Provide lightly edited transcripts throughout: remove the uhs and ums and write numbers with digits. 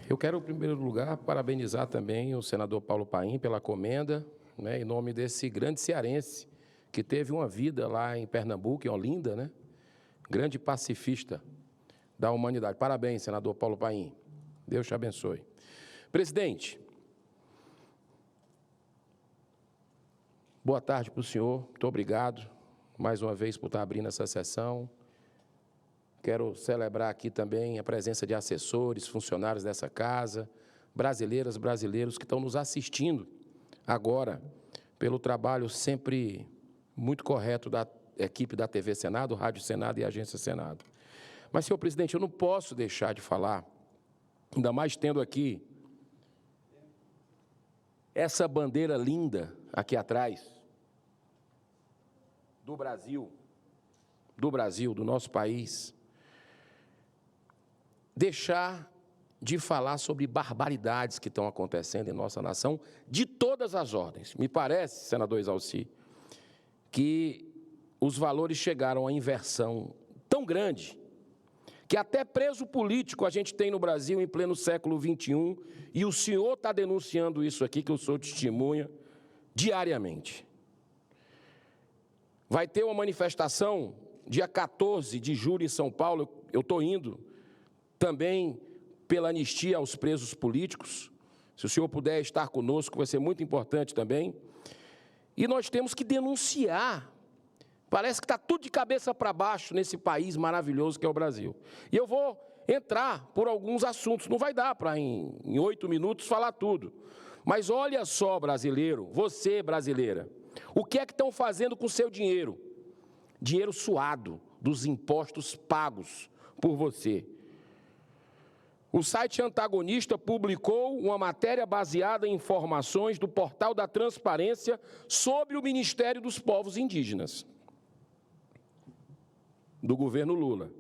Eu quero, em primeiro lugar, parabenizar também o senador Paulo Paim pela comenda, né, em nome desse grande cearense que teve uma vida lá em Pernambuco, em Olinda, né, grande pacifista da humanidade. Parabéns, senador Paulo Paim. Deus te abençoe. Presidente, boa tarde para o senhor. Muito obrigado, mais uma vez, por estar abrindo essa sessão. Quero celebrar aqui também a presença de assessores, funcionários dessa casa, brasileiras, brasileiros que estão nos assistindo agora pelo trabalho sempre muito correto da equipe da TV Senado, Rádio Senado e Agência Senado. Mas, senhor presidente, eu não posso deixar de falar, ainda mais tendo aqui essa bandeira linda aqui atrás, do Brasil, do nosso país, deixar de falar sobre barbaridades que estão acontecendo em nossa nação, de todas as ordens. Me parece, senador Exalci, que os valores chegaram a inversão tão grande que até preso político a gente tem no Brasil em pleno século XXI, e o senhor está denunciando isso aqui, que eu sou testemunha, diariamente. Vai ter uma manifestação dia 14 de julho em São Paulo, eu estou indo, também pela anistia aos presos políticos. Se o senhor puder estar conosco, vai ser muito importante também. E nós temos que denunciar. Parece que está tudo de cabeça para baixo nesse país maravilhoso que é o Brasil. E eu vou entrar por alguns assuntos. Não vai dar para, em 8 minutos, falar tudo. Mas olha só, brasileiro, você, brasileira, o que é que estão fazendo com o seu dinheiro? Dinheiro suado dos impostos pagos por você. O site Antagonista publicou uma matéria baseada em informações do Portal da Transparência sobre o Ministério dos Povos Indígenas, do governo Lula.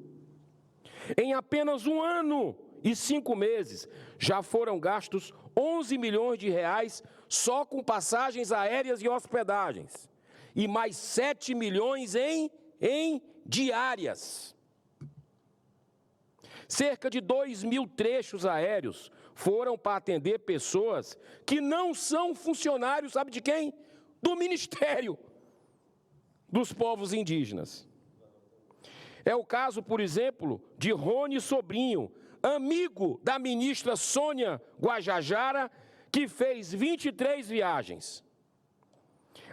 Em apenas 1 ano e 5 meses, já foram gastos 11 milhões de reais só com passagens aéreas e hospedagens, e mais 7 milhões em diárias. Cerca de 2.000 trechos aéreos foram para atender pessoas que não são funcionários, sabe de quem? Do Ministério dos Povos Indígenas. É o caso, por exemplo, de Rony Sobrinho, amigo da ministra Sônia Guajajara, que fez 23 viagens.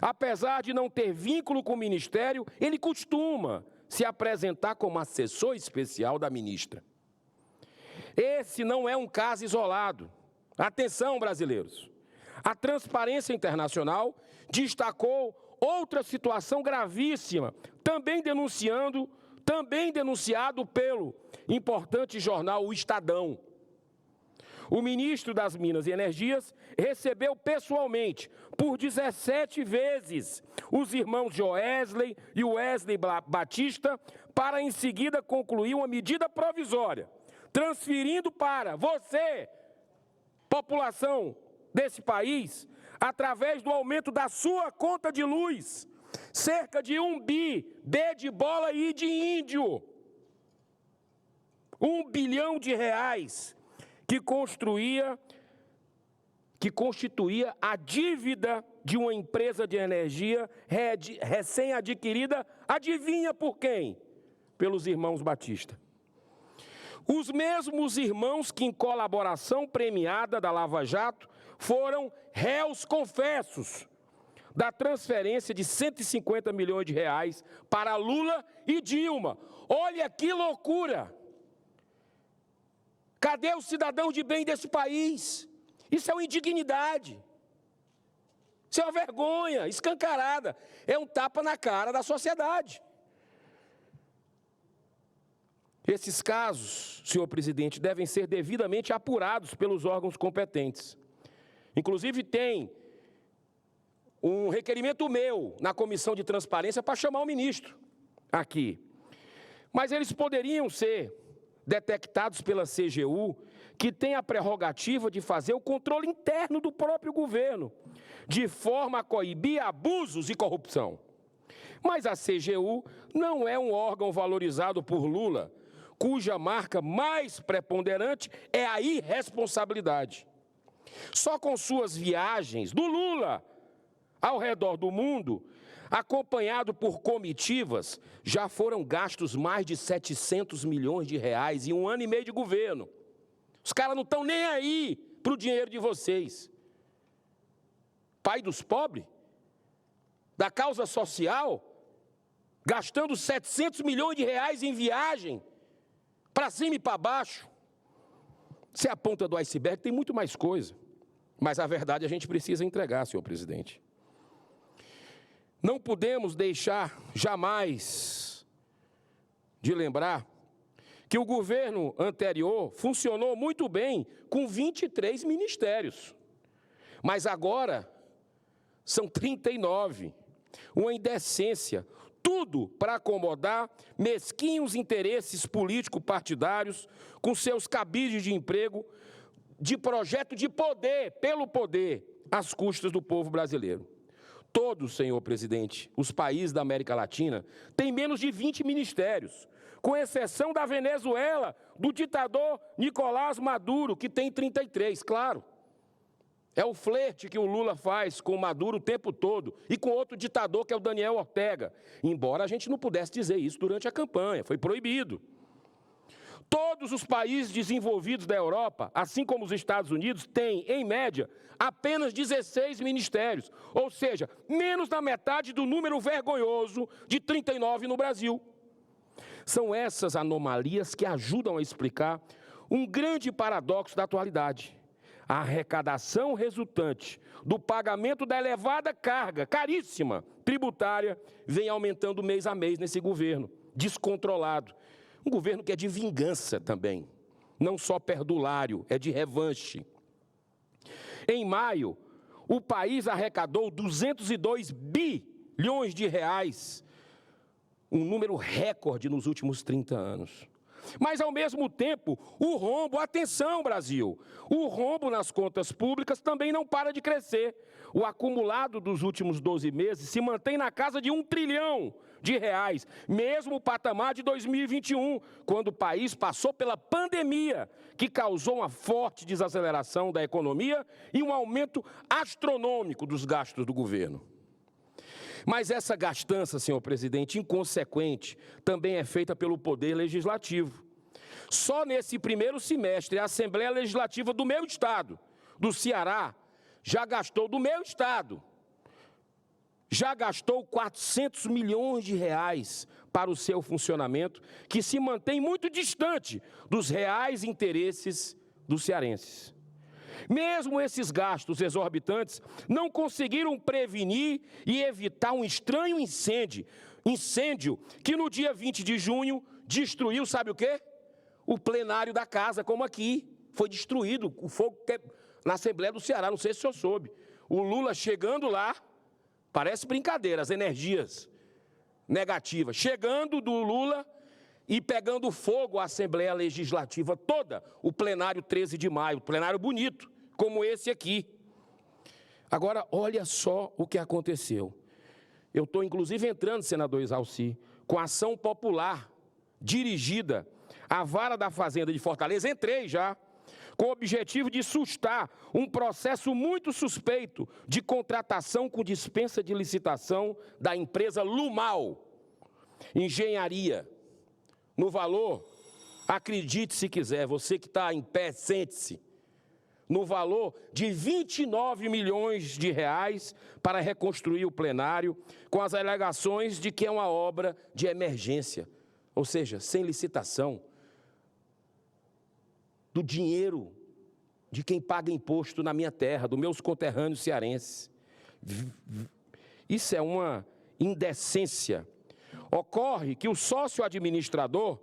Apesar de não ter vínculo com o Ministério, ele costuma se apresentar como assessor especial da ministra. Esse não é um caso isolado. Atenção, brasileiros. A Transparência Internacional destacou outra situação gravíssima, também denunciado pelo importante jornal O Estadão. O ministro das Minas e Energias recebeu pessoalmente, por 17 vezes, os irmãos Joesley e Wesley Batista, para em seguida concluir uma medida provisória, transferindo para você, população desse país, através do aumento da sua conta de luz, cerca de 1 B de bola e de índio. 1 bilhão de reais que constituía a dívida de uma empresa de energia recém-adquirida, adivinha por quem? Pelos irmãos Batista. Os mesmos irmãos que, em colaboração premiada da Lava Jato, foram réus confessos da transferência de 150 milhões de reais para Lula e Dilma. Olha que loucura! Cadê os cidadãos de bem desse país? Isso é uma indignidade. Isso é uma vergonha escancarada. É um tapa na cara da sociedade. Esses casos, senhor presidente, devem ser devidamente apurados pelos órgãos competentes. Inclusive, tem um requerimento meu na Comissão de Transparência para chamar o ministro aqui. Mas eles poderiam ser detectados pela CGU, que tem a prerrogativa de fazer o controle interno do próprio governo, de forma a coibir abusos e corrupção. Mas a CGU não é um órgão valorizado por Lula, cuja marca mais preponderante é a irresponsabilidade. Só com suas viagens do Lula ao redor do mundo, acompanhado por comitivas, já foram gastos mais de 700 milhões de reais em 1 ano e meio de governo. Os caras não estão nem aí para o dinheiro de vocês. Pai dos pobres, da causa social, gastando 700 milhões de reais em viagem, para cima e para baixo. Se é a ponta do iceberg, tem muito mais coisa. Mas a verdade a gente precisa entregar, senhor presidente. Não podemos deixar jamais de lembrar que o governo anterior funcionou muito bem com 23 ministérios. Mas agora são 39. Uma indecência. Tudo para acomodar mesquinhos interesses político-partidários com seus cabides de emprego, de projeto de poder, pelo poder, às custas do povo brasileiro. Todos, senhor presidente, os países da América Latina têm menos de 20 ministérios, com exceção da Venezuela, do ditador Nicolás Maduro, que tem 33, claro. É o flerte que o Lula faz com o Maduro o tempo todo e com outro ditador, que é o Daniel Ortega. Embora a gente não pudesse dizer isso durante a campanha, foi proibido. Todos os países desenvolvidos da Europa, assim como os Estados Unidos, têm, em média, apenas 16 ministérios, ou seja, menos da metade do número vergonhoso de 39 no Brasil. São essas anomalias que ajudam a explicar um grande paradoxo da atualidade. A arrecadação resultante do pagamento da elevada carga, caríssima, tributária, vem aumentando mês a mês nesse governo, descontrolado. Um governo que é de vingança também, não só perdulário, é de revanche. Em maio, o país arrecadou 202 bilhões de reais, um número recorde nos últimos 30 anos. Mas, ao mesmo tempo, o rombo, atenção Brasil, o rombo nas contas públicas também não para de crescer. O acumulado dos últimos 12 meses se mantém na casa de 1 trilhão de reais, mesmo o patamar de 2021, quando o país passou pela pandemia, que causou uma forte desaceleração da economia e um aumento astronômico dos gastos do governo. Mas essa gastança, senhor presidente, inconsequente, também é feita pelo Poder Legislativo. Só nesse primeiro semestre, a Assembleia Legislativa do meu estado, do Ceará, já gastou, do meu estado, já gastou 400 milhões de reais para o seu funcionamento, que se mantém muito distante dos reais interesses dos cearenses. Mesmo esses gastos exorbitantes não conseguiram prevenir e evitar um estranho incêndio que no dia 20 de junho destruiu, sabe o quê? O plenário da casa, como aqui, foi destruído, o fogo na Assembleia do Ceará, não sei se o senhor soube. O Lula chegando lá, parece brincadeira, as energias negativas, chegando do Lula e pegando fogo a Assembleia Legislativa toda, o plenário 13 de maio, plenário bonito, como esse aqui. Agora, olha só o que aconteceu. Eu estou, inclusive, entrando, senador Exalci, com ação popular dirigida à Vara da Fazenda de Fortaleza, entrei já, com o objetivo de sustar um processo muito suspeito de contratação com dispensa de licitação da empresa Lumal Engenharia, no valor, acredite se quiser, você que está em pé, sente-se, no valor de 29 milhões de reais para reconstruir o plenário, com as alegações de que é uma obra de emergência, ou seja, sem licitação, do dinheiro de quem paga imposto na minha terra, dos meus conterrâneos cearenses. Isso é uma indecência. Ocorre que o sócio administrador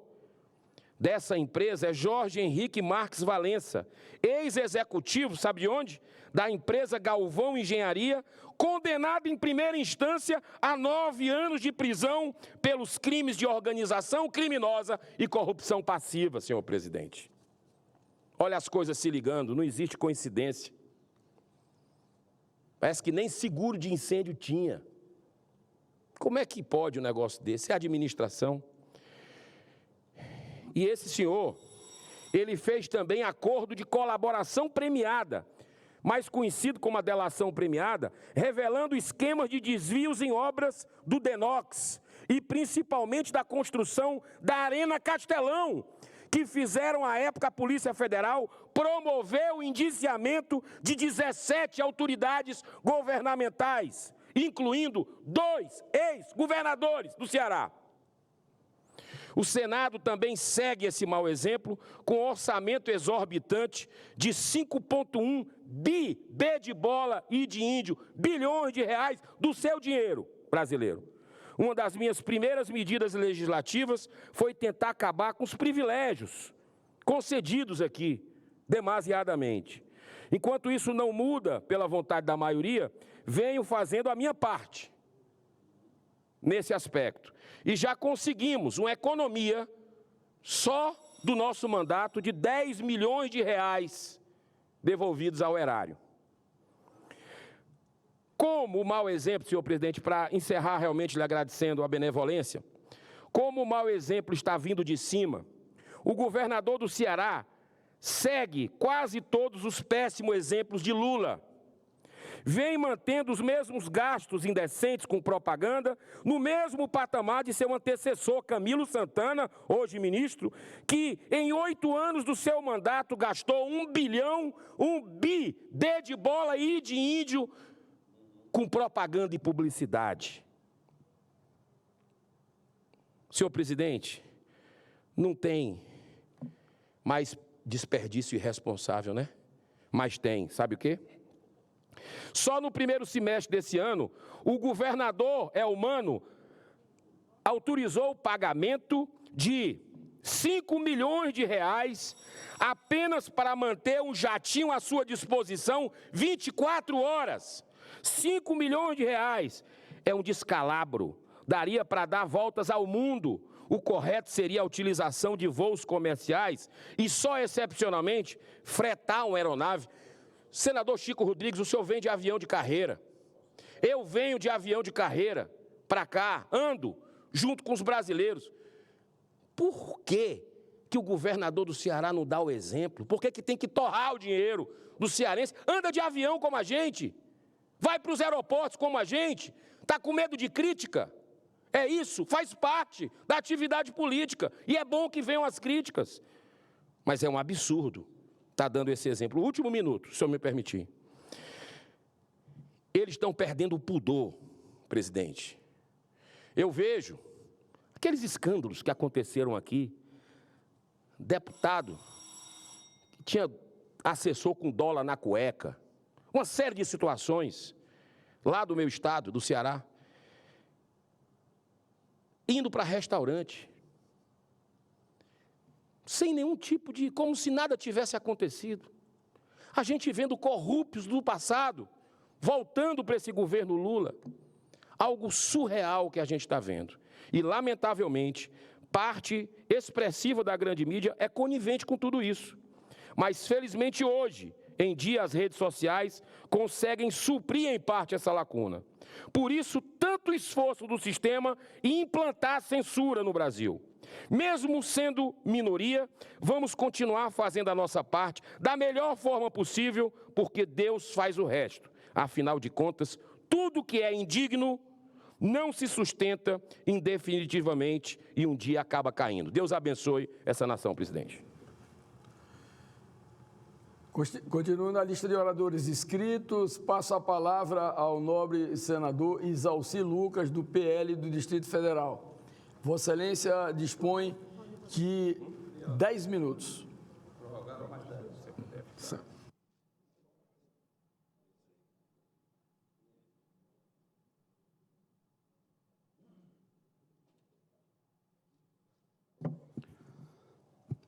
dessa empresa é Jorge Henrique Marques Valença, ex-executivo, sabe de onde? Da empresa Galvão Engenharia, condenado em primeira instância a 9 anos de prisão pelos crimes de organização criminosa e corrupção passiva, senhor presidente. Olha as coisas se ligando, não existe coincidência. Parece que nem seguro de incêndio tinha. Como é que pode um negócio desse? É a administração. E esse senhor, ele fez também acordo de colaboração premiada, mais conhecido como a delação premiada, revelando esquemas de desvios em obras do DENOX e principalmente da construção da Arena Castelão, que fizeram à época a Polícia Federal promover o indiciamento de 17 autoridades governamentais, incluindo 2 ex-governadores do Ceará. O Senado também segue esse mau exemplo com orçamento exorbitante de 5,1 B de bola e de índio, bilhões de reais do seu dinheiro brasileiro. Uma das minhas primeiras medidas legislativas foi tentar acabar com os privilégios concedidos aqui, demasiadamente. Enquanto isso não muda pela vontade da maioria, venho fazendo a minha parte nesse aspecto. E já conseguimos uma economia só do nosso mandato de 10 milhões de reais devolvidos ao erário. Como o mau exemplo, senhor presidente, para encerrar realmente lhe agradecendo a benevolência, como o mau exemplo está vindo de cima, o governador do Ceará segue quase todos os péssimos exemplos de Lula. Vem mantendo os mesmos gastos indecentes com propaganda, no mesmo patamar de seu antecessor, Camilo Santana, hoje ministro, que em 8 anos do seu mandato gastou 1 bilhão, D de bola e de índio, com propaganda e publicidade. Senhor presidente, não tem mais desperdício irresponsável, né? Mas tem, sabe o quê? Só no primeiro semestre desse ano, o governador Elmano autorizou o pagamento de 5 milhões de reais apenas para manter um jatinho à sua disposição 24 horas. 5 milhões de reais é um descalabro, daria para dar voltas ao mundo. O correto seria a utilização de voos comerciais e só excepcionalmente fretar uma aeronave. Senador Chico Rodrigues, o senhor vem de avião de carreira. Eu venho de avião de carreira para cá, ando junto com os brasileiros. Por que o governador do Ceará não dá o exemplo? Por que tem que torrar o dinheiro do cearense? Anda de avião como a gente, vai para os aeroportos como a gente, está com medo de crítica? É isso, faz parte da atividade política e é bom que venham as críticas. Mas é um absurdo estar dando esse exemplo. Último minuto, se o senhor me permitir. Eles estão perdendo o pudor, presidente. Eu vejo aqueles escândalos que aconteceram aqui, deputado que tinha assessor com dólar na cueca, uma série de situações lá do meu estado, do Ceará, indo para restaurante, sem nenhum tipo de, como se nada tivesse acontecido. A gente vendo corruptos do passado, voltando para esse governo Lula. Algo surreal que a gente está vendo. E, lamentavelmente, parte expressiva da grande mídia é conivente com tudo isso. Mas, felizmente, hoje, em dia, as redes sociais conseguem suprir em parte essa lacuna. Por isso, tanto esforço do sistema em implantar a censura no Brasil. Mesmo sendo minoria, vamos continuar fazendo a nossa parte da melhor forma possível, porque Deus faz o resto. Afinal de contas, tudo que é indigno não se sustenta indefinitivamente e um dia acaba caindo. Deus abençoe essa nação, presidente. Continuo na lista de oradores inscritos. Passo a palavra ao nobre senador Isalci Lucas, do PL do Distrito Federal. Vossa Excelência dispõe de 10 minutos. Prorrogar mais 10, se puder.